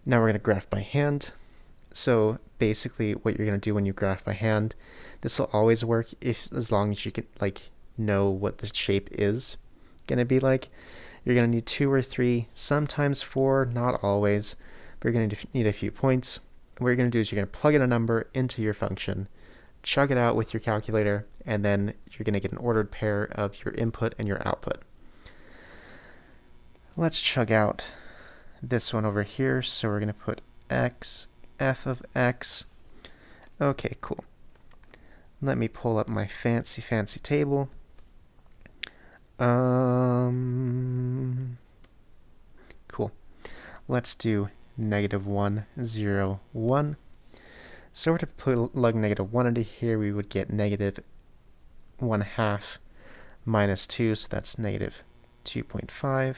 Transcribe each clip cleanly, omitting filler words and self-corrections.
Now we're going to graph by hand. So basically what you're going to do when you graph by hand, this will always work as long as you can know what the shape is going to be like. You're going to need 2 or 3, sometimes 4, not always, but you're going to need a few points. What you're going to do is you're going to plug in a number into your function, chug it out with your calculator, and then you're going to get an ordered pair of your input and your output. Let's chug out this one over here. So we're going to put x, f of x. Okay, cool. Let me pull up my fancy table. Cool. Let's do -1, 0, 1. So we're to plug -1 into here, we would get -1/2 minus 2, so that's -2.5.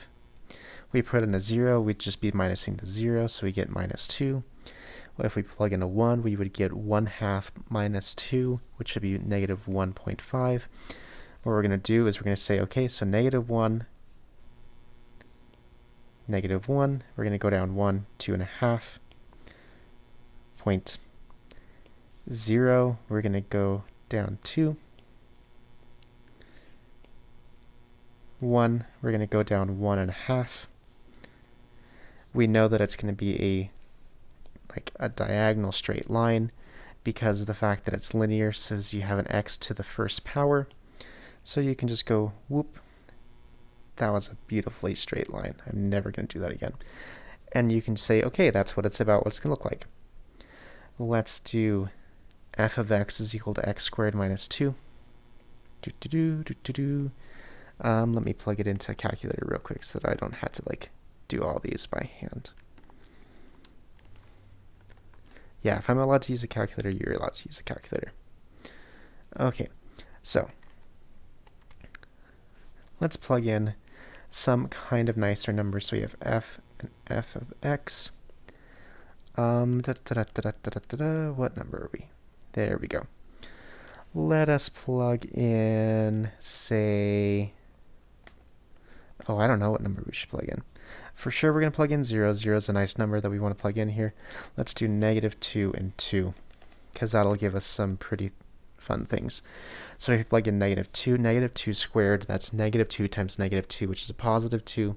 We put in a 0, we'd just be minusing the 0, so we get -2. Well, if we plug in a 1, we would get 1/2 minus 2, which would be -1.5. What we're going to do is we're going to say, okay, so -1, -1, we're going to go down 1, 2.5, 0, we're going to go down 2, 1, we're going to go down 1.5. We know that it's going to be a diagonal straight line because of the fact that it's linear, says you have an x to the first power. So you can just go whoop. That was a beautifully straight line. I'm never going to do that again. And you can say, okay, that's what it's about, what it's going to look like. Let's do f of x is equal to x squared minus 2. Let me plug it into a calculator real quick so that I don't have to do all these by hand. Yeah, if I'm allowed to use a calculator, you're allowed to use a calculator. Okay, so let's plug in some kind of nicer number. So we have f and f of x. What number are we? There we go. Let us plug in, say, oh, I don't know what number we should plug in. For sure, we're going to plug in 0. 0 is a nice number that we want to plug in here. Let's do -2 and 2, because that'll give us some pretty fun things. So if you plug in -2, -2 squared, that's -2 times -2, which is a +2.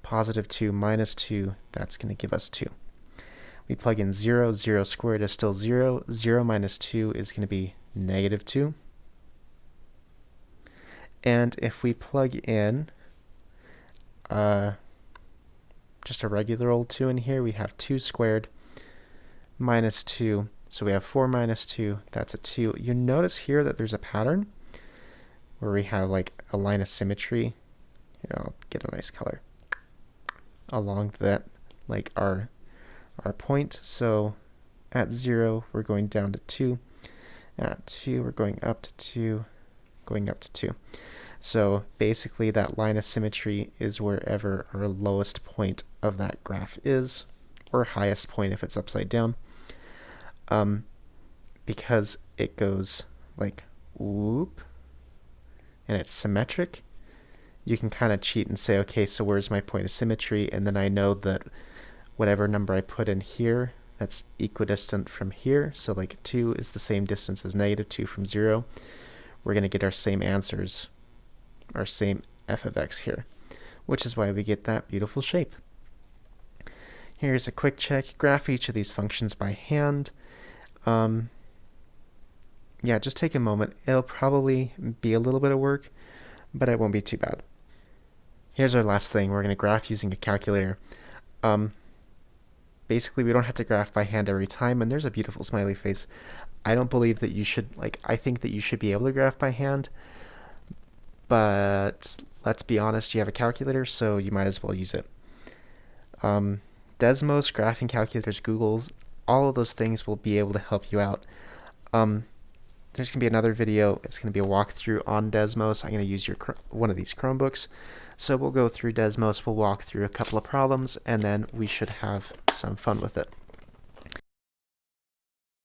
+2 minus 2, that's going to give us 2. We plug in 0. 0 squared is still 0. 0 minus 2 is going to be -2. And if we plug in just a regular old 2 in here, we have 2 squared minus 2. So we have 4 minus 2, that's a 2. You notice here that there's a pattern where we have a line of symmetry. Here, I'll get a nice color along that, our point. So at 0, we're going down to 2. At 2, we're going up to 2, going up to 2. So basically that line of symmetry is wherever our lowest point of that graph is, or highest point if it's upside down. Because it goes whoop, and it's symmetric, you can kind of cheat and say, okay, so where's my point of symmetry? And then I know that whatever number I put in here, that's equidistant from here. So 2 is the same distance as -2 from 0. We're going to get our same answers, our same f of x here, which is why we get that beautiful shape. Here's a quick check. Graph each of these functions by hand. Yeah, just take a moment. It'll probably be a little bit of work, but it won't be too bad. Here's our last thing. We're going to graph using a calculator. Basically, we don't have to graph by hand every time, and there's a beautiful smiley face. I don't believe that you should, I think that you should be able to graph by hand, but let's be honest, you have a calculator, so you might as well use it. Desmos, graphing calculators, Google's, all of those things will be able to help you out. There's going to be another video. It's going to be a walkthrough on Desmos. I'm going to use one of these Chromebooks. So we'll go through Desmos, we'll walk through a couple of problems, and then we should have some fun with it.